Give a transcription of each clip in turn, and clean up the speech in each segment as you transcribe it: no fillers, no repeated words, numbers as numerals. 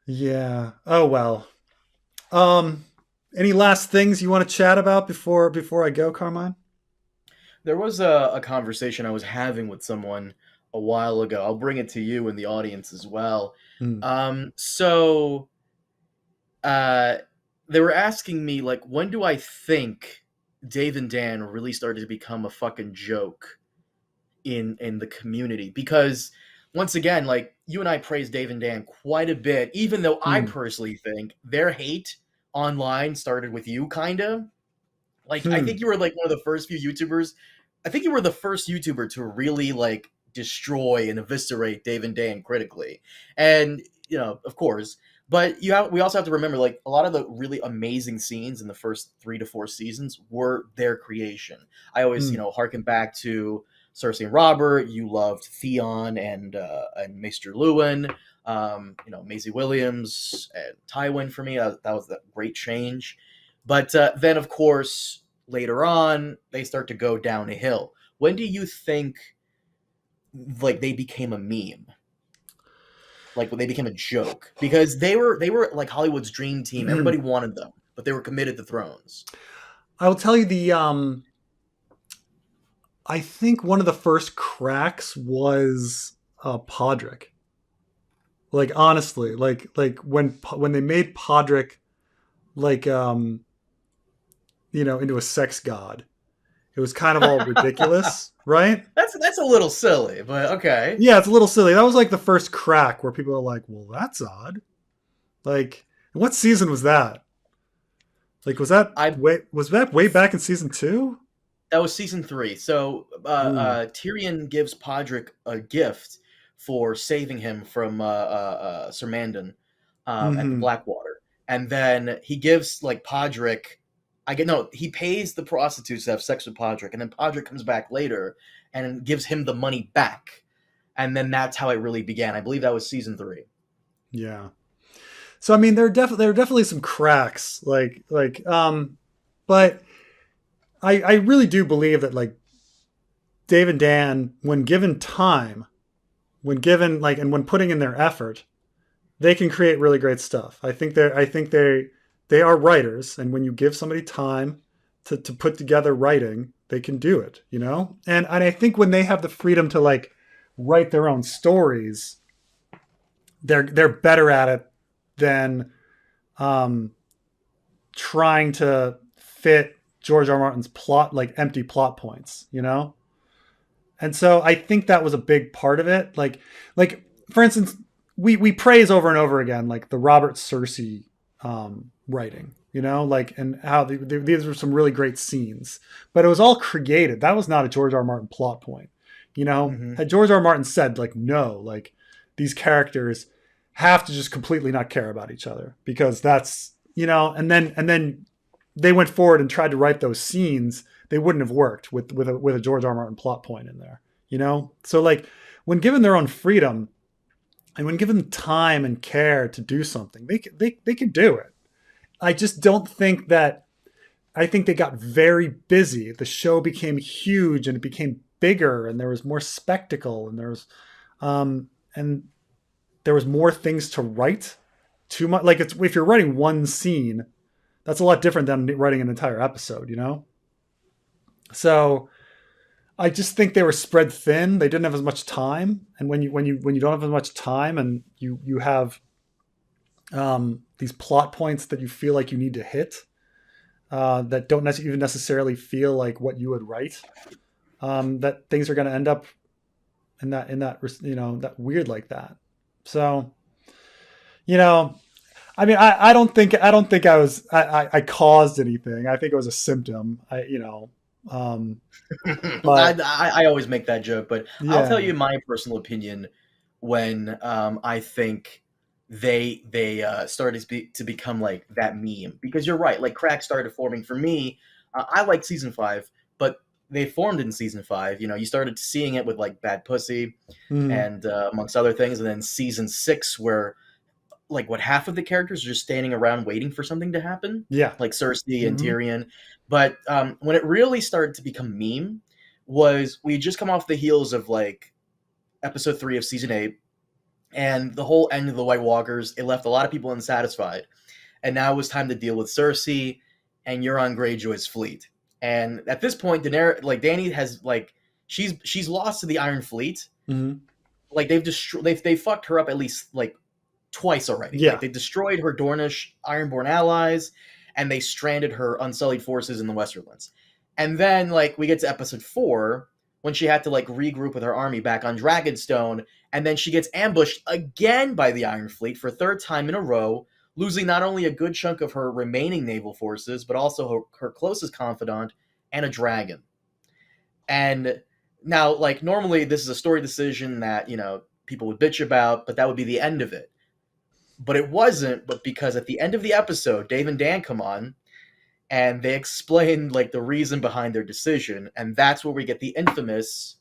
Yeah. Oh well. Um, any last things you want to chat about before I go, Carmine? There was a conversation I was having with someone a while ago. I'll bring it to you and the audience as well. Hmm. So uh, they were asking me like, when do I think Dave and Dan really started to become a fucking joke in the community? Because once again, like you and I praise Dave and Dan quite a bit, even though I Hmm. personally think their hate online started with you, kind of. Like I think Hmm. you were like one of the first few YouTubers. I think you were the first YouTuber to really like destroy and eviscerate Dave and Dan critically. And of course, but we also have to remember like a lot of the really amazing scenes in the first 3 to 4 seasons were their creation. I always, Hmm. harken back to Cersei and Robert. You loved Theon and Maester Lewin. Maisie Williams and Tywin for me. That was a great change. But then, of course, later on, they start to go down a hill. When do you think like they became a meme? Like when they became a joke? Because they were like Hollywood's dream team. Everybody wanted them, but they were committed to thrones. I will tell you the. I think one of the first cracks was Podrick. Like honestly, like when they made Podrick like into a sex god, it was kind of all ridiculous, right? That's a little silly, but okay. Yeah, it's a little silly. That was like the first crack where people are like, "Well, that's odd." Like, what season was that? Like, I was that way back in season two? That was season 3. So Mm. Tyrion gives Podrick a gift for saving him from Sir Mandon at the Hmm. Blackwater, and then he gives like Podrick. I get no. He pays the prostitutes to have sex with Podrick, and then Podrick comes back later and gives him the money back, and then that's how it really began. I believe that was season 3. Yeah. So I mean, there are definitely some cracks, but I really do believe that like Dave and Dan, when given time, when given like and when putting in their effort, they can create really great stuff. I think they are writers, and when you give somebody time to put together writing, they can do it. And I think when they have the freedom to like write their own stories, they're better at it than um, trying to fit George R. R. Martin's plot like empty plot points. And so I think that was a big part of it. Like for instance, we praise over and over again like the Robert Cersei writing, like and how these were some really great scenes, but it was all created. That was not a George R. R. Martin plot point. Mm-hmm. Had George R. R. Martin said like no, like these characters have to just completely not care about each other because that's and then they went forward and tried to write those scenes, they wouldn't have worked with a George R. R. Martin plot point in there. So like when given their own freedom and when given time and care to do something, they can do it. I just don't think that. I think they got very busy. The show became huge and it became bigger, and there was more spectacle, and there was more things to write. Too much, like it's if you're writing one scene, that's a lot different than writing an entire episode. So I just think they were spread thin. They didn't have as much time, and when you don't have as much time, and you have these plot points that you feel like you need to hit, that don't even necessarily feel like what you would write, that things are going to end up in that that weird like that. So you know, I mean, I don't think I caused anything. I think it was a symptom. Um, I, but I always make that joke, but I'll tell yeah. you my personal opinion when I think they started to become like that meme, because you're right, like cracks started forming for me. I like season 5, but they formed in season 5. You started seeing it with like Bad Pussy Mm, and amongst other things, and then season 6 where like what half of the characters are just standing around waiting for something to happen, yeah. like Cersei and Hmm. Tyrion. But when it really started to become meme was we just come off the heels of like episode 3 of season 8, And the whole end of the White Walkers, it left a lot of people unsatisfied. And now it was time to deal with Cersei and Euron Greyjoy's fleet. And at this point, Daenerys, like Dany has like she's lost to the Iron Fleet. Mm-hmm. Like they've fucked her up at least like twice already. Yeah. Like they destroyed her Dornish Ironborn allies, and they stranded her Unsullied forces in the Westerlands. And then like we get to episode 4 when she had to like regroup with her army back on Dragonstone, and then she gets ambushed again by the Iron Fleet for a third time in a row, losing not only a good chunk of her remaining naval forces, but also her closest confidant and a dragon. And now, like, normally this is a story decision that, you know, people would bitch about, but that would be the end of it. But it wasn't, but because at the end of the episode, Dave and Dan come on and they explain, like, the reason behind their decision. And that's where we get the infamous,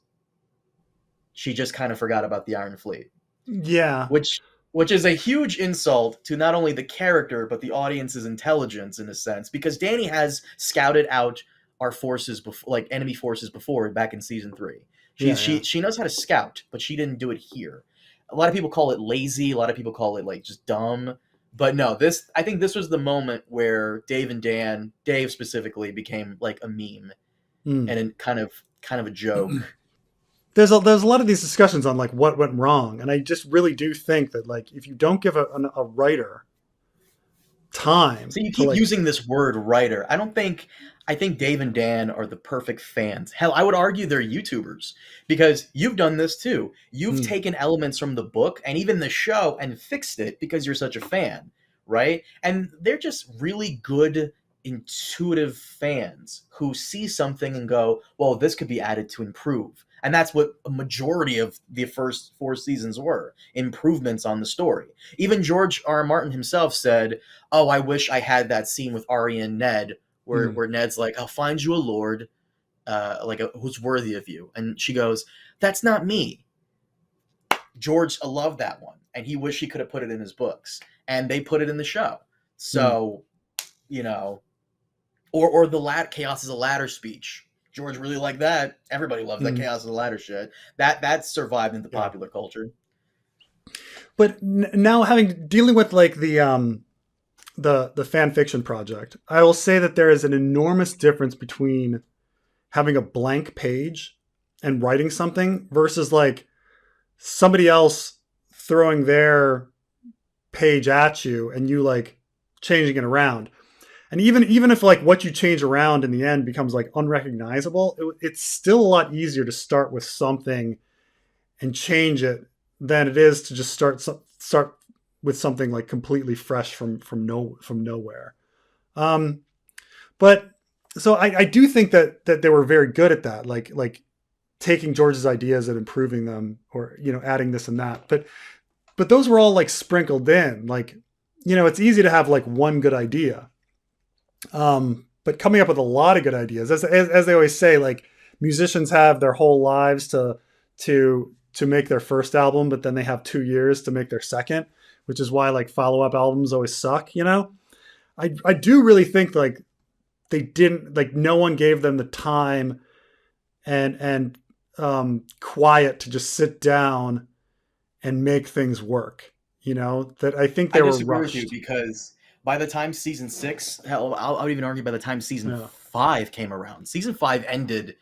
she just kind of forgot about the Iron Fleet. Yeah. Which is a huge insult to not only the character, but the audience's intelligence in a sense, because Dany has scouted out our forces before, like enemy forces before, back in season 3. She knows how to scout, but she didn't do it here. A lot of people call it lazy. A lot of people call it like just dumb. But no, I think this was the moment where Dave and Dan, Dave specifically, became like a meme and kind of a joke. There's a lot of these discussions on like what went wrong, and I just really do think that like if you don't give a writer time, so you keep using this word writer. I think Dave and Dan are the perfect fans. Hell, I would argue they're YouTubers, because you've done this too. You've taken elements from the book and even the show and fixed it because you're such a fan, right? And they're just really good, intuitive fans who see something and go, well, this could be added to improve. And that's what a majority of the first 4 seasons were, improvements on the story. Even George R.R. Martin himself said, oh, I wish I had that scene with Arya and Ned where Ned's like, I'll find you a lord who's worthy of you. And she goes, that's not me. George loved that one, and he wished he could have put it in his books. And they put it in the show. So, you know, or the Chaos is a Ladder speech. George really liked that. Everybody loved that Chaos is a Ladder shit. That survived in the popular culture. But now dealing with like the fan fiction project, I will say that there is an enormous difference between having a blank page and writing something versus like somebody else throwing their page at you and you like changing it around. And even if like what you change around in the end becomes like unrecognizable, it's still a lot easier to start with something and change it than it is to just start with something like completely fresh from nowhere. But so I do think that they were very good at that, like taking George's ideas and improving them, or, you know, adding this and that. But those were all like sprinkled in. Like, you know, it's easy to have like one good idea. But coming up with a lot of good ideas, as they always say, like musicians have their whole lives to make their first album, but then they have 2 years to make their second, which is why like follow-up albums always suck, you know? I do really think like they didn't, like no one gave them the time and quiet to just sit down and make things work, you know? That I think they were rushed. With you, because by the time season 6, hell, I would even argue by the time season 5 came around, season 5 ended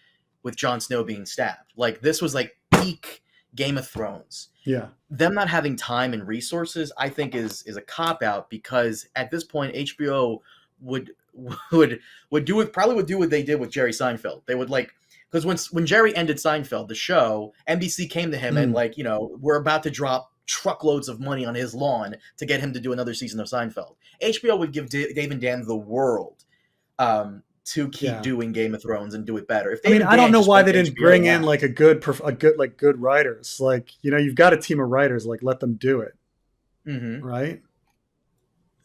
with Jon Snow being stabbed. Like this was like peak Game of Thrones. Yeah. Them not having time and resources, I think is a cop out, because at this point HBO would do what they did with Jerry Seinfeld. They would like, because when Jerry ended Seinfeld, the show, NBC came to him and like, you know, we're about to drop truckloads of money on his lawn to get him to do another season of Seinfeld. HBO would give Dave and Dan the world to keep doing Game of Thrones and do it better. If I don't know why they didn't bring in like good writers. Like, you know, you've got a team of writers, like let them do it. Right?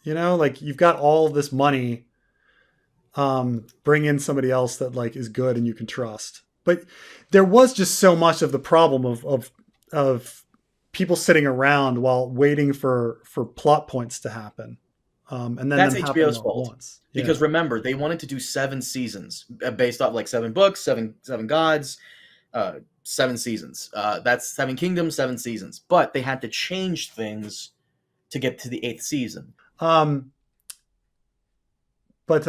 You know, like you've got all this money. Bring in somebody else that like is good and you can trust. But there was just so much of the problem of people sitting around while waiting for plot points to happen. And then that's HBO's fault. Because remember, they wanted to do 7 seasons based off like 7 books, seven gods. 7 seasons. That's Seven Kingdoms, 7 seasons. But they had to change things to get to the 8th season. Um, but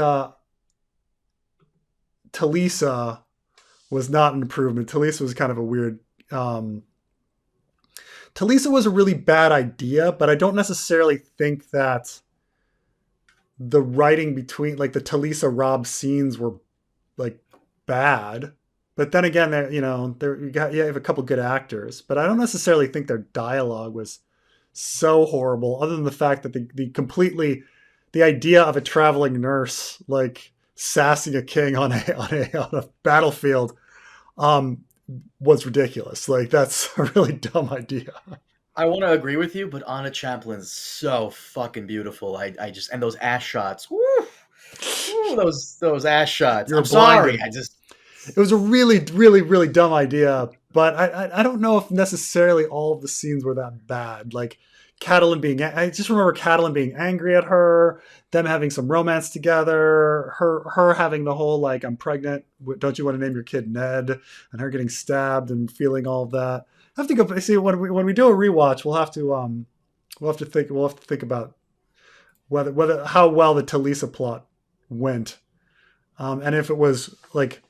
Talisa was not an improvement. Talisa was kind of a weird. Talisa was a really bad idea, but I don't necessarily think that the writing between like the Talisa Robb scenes were like bad. But then again, there you have a couple good actors, but I don't necessarily think their dialogue was so horrible. Other than the fact that the idea of a traveling nurse like sassing a king on a battlefield um, was ridiculous. Like that's a really dumb idea. I want to agree with you, but Anna Chaplin's so fucking beautiful. I just, and those ass shots. Woo, woo, those ass shots. You're I'm sorry. blinded. I just It was a really, really, really dumb idea, but I don't know if necessarily all of the scenes were that bad. Like I just remember Catelyn being angry at her, them having some romance together, her having the whole like I'm pregnant, don't you want to name your kid Ned, and her getting stabbed and feeling all of that. I have to go see when we do a rewatch. We'll have to think about whether how well the Talisa plot went, and if it was like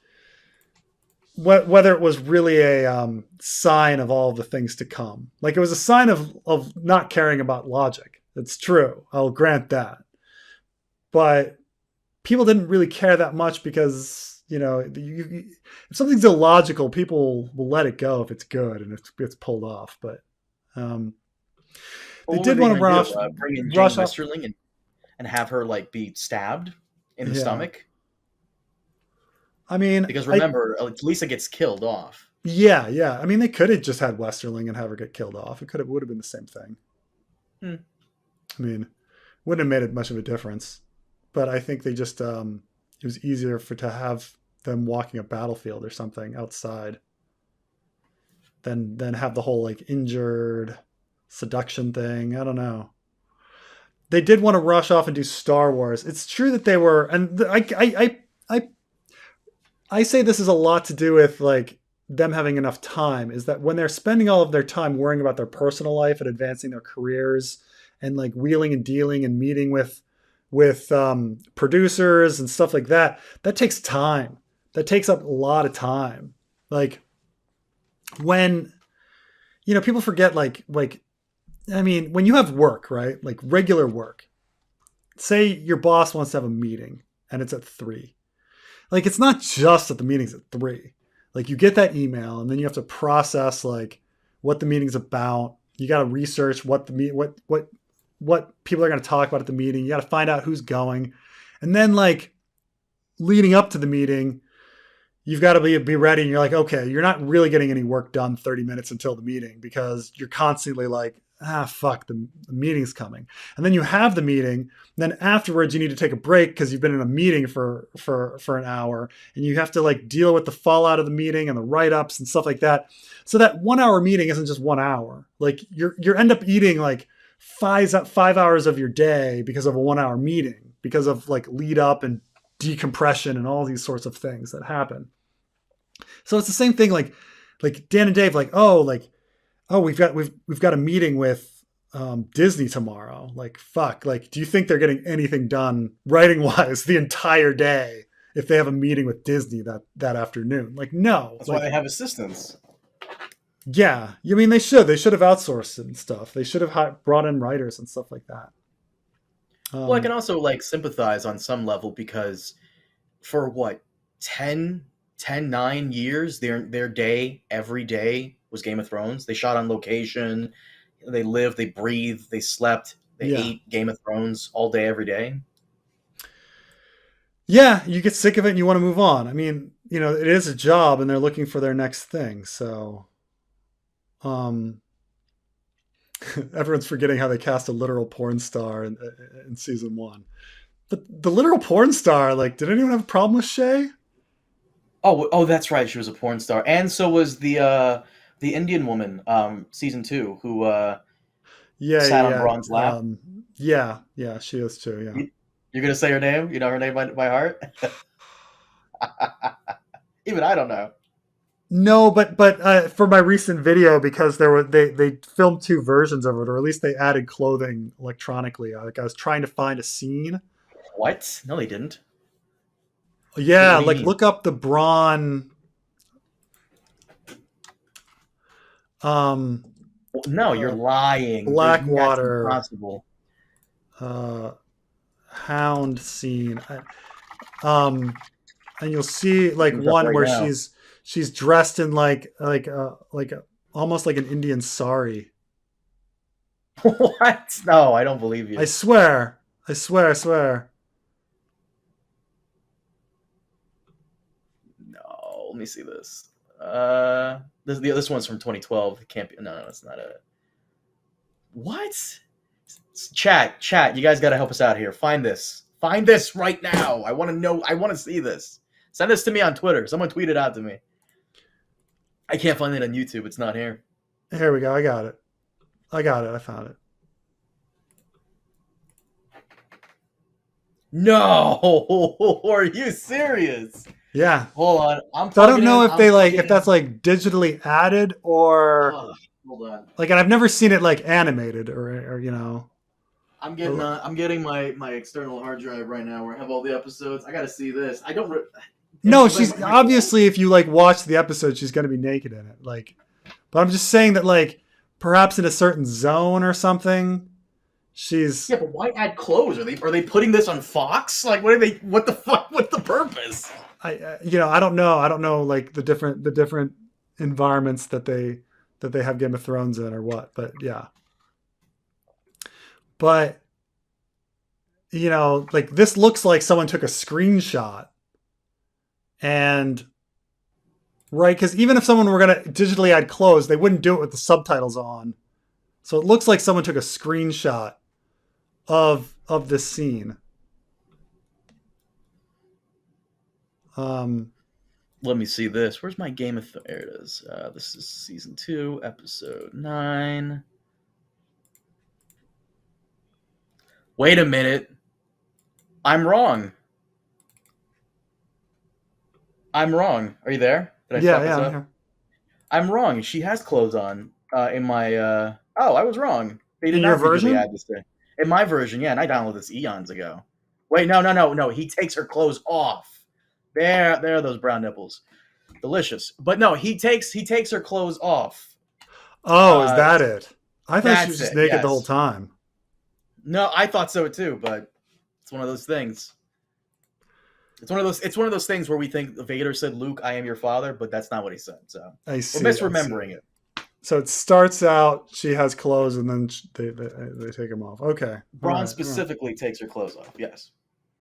whether it was really a sign of all the things to come. Like it was a sign of not caring about logic. It's true. I'll grant that. But people didn't really care that much because, if something's illogical, people will let it go if it's good and if it's pulled off. But they did want to bring in Jane rush off. Westerling and have her like be stabbed in the Yeah. stomach. I mean, Because remember, Lisa gets killed off. Yeah. I mean, they could have just had Westerling and have her get killed off. It would have been the same thing. I mean, wouldn't have made it much of a difference. But I think they just it was easier to have them walking a battlefield or something outside than have the whole like injured seduction thing. I don't know. They did want to rush off and do Star Wars. It's true that they were, and I say this is a lot to do with like them having enough time, is that when they're spending all of their time worrying about their personal life and advancing their careers and like wheeling and dealing and meeting with producers and stuff like that, that takes time. That takes up a lot of time. Like when, people forget I mean, when you have work, right? Like regular work, say your boss wants to have a meeting and it's at 3. Like, it's not just that the meeting's at 3. Like, you get that email, and then you have to process like what the meeting's about. You got to research what people are going to talk about at the meeting. You got to find out who's going, and then like leading up to the meeting, you've got to be ready. And you're like, okay, you're not really getting any work done 30 minutes until the meeting because you're constantly like, fuck, the meeting's coming. And then you have the meeting. Then afterwards, you need to take a break because you've been in a meeting for an hour, and you have to like deal with the fallout of the meeting and the write-ups and stuff like that. So that 1 hour meeting isn't just 1 hour. Like you end up eating like 5 hours of your day because of a 1 hour meeting, because of like lead up and decompression and all these sorts of things that happen. So it's the same thing. Like Dan and Dave, we've got a meeting with Disney tomorrow. Like, fuck. Like, do you think they're getting anything done writing wise the entire day if they have a meeting with Disney that afternoon? Like, no. That's why they have assistants. Yeah. I mean, they should have outsourced it and stuff. They should have brought in writers and stuff like that. Well, I can also like sympathize on some level because for 9 years, their day every day was Game of Thrones. They shot on location. They lived, they breathed, they slept, they ate Game of Thrones all day, every day. Yeah, you get sick of it and you want to move on. I mean, it is a job and they're looking for their next thing. So, everyone's forgetting how they cast a literal porn star in season 1. But the literal porn star, like, did anyone have a problem with Shay? Oh, that's right. She was a porn star, and so was the Indian woman, season 2, who sat on Braun's lap. Yeah, she is too. Yeah, you're gonna say her name? You know her name by heart? Even I don't know. No, but for my recent video, because they filmed two versions of it, or at least they added clothing electronically. Like I was trying to find a scene. What? No, they didn't. Yeah, What do you like mean? look up the Braun. Um, No, you're lying. That's Blackwater impossible. uh, Hound scene. And you'll see like Looking it up one right where now. she's dressed in almost like an Indian sari. What? No, I don't believe I you. swear, I swear, I swear. No, let me see this. This one's from 2012. It can't be. No, it's not a. What? Chat. You guys got to help us out here. Find this. Find this right now. I want to know. I want to see this. Send this to me on Twitter. Someone tweet it out to me. I can't find it on YouTube. It's not here. Here we go. I got it. I found it. No, are you serious? Yeah. Hold on, I'm So I plugging don't know in. if I'm they like plugging if in. that's like digitally added or Hold on. like, and I've never seen it like animated or I'm getting my external hard drive right now where I have all the episodes. I gotta see this. I don't. No, It's she's obviously, if you like watch the episode, she's going to be naked in it. Like, but I'm just saying that like perhaps in a certain zone or something, she's. yeah, but why add clothes? Are they putting this on Fox? Like, what are they? What the fuck? What's the purpose? I don't know. I don't know like the different environments that they have Game of Thrones in or what. But yeah, but like this looks like someone took a screenshot and right, because even if someone were gonna digitally add clothes, they wouldn't do it with the subtitles on. So it looks like someone took a screenshot of this scene. Um, Let me see this. Where's my Game of There it is. This is season 2, episode 9. Wait a minute. I'm wrong. I'm wrong. Are you there? Did I yeah, fuck this yeah, I'm up? here. I'm wrong. She has clothes on in my. Oh, I was wrong. They did In your not digitally version? add this thing. In my version, yeah, and I downloaded this eons ago. Wait, no. He takes her clothes off. There are those brown nipples. Delicious. But no, he takes her clothes off. Oh, is Uh, that it? I thought she was that's just it. naked the whole Yes. time. No, I thought so too, but it's one of those things. It's one of those things where we think Vader said, "Luke, I am your father," but that's not what he said. So I we're see. I see. misremembering it. So it starts out she has clothes and then they take them off. Okay. All Braun right. All right. specifically takes her clothes off. Yes.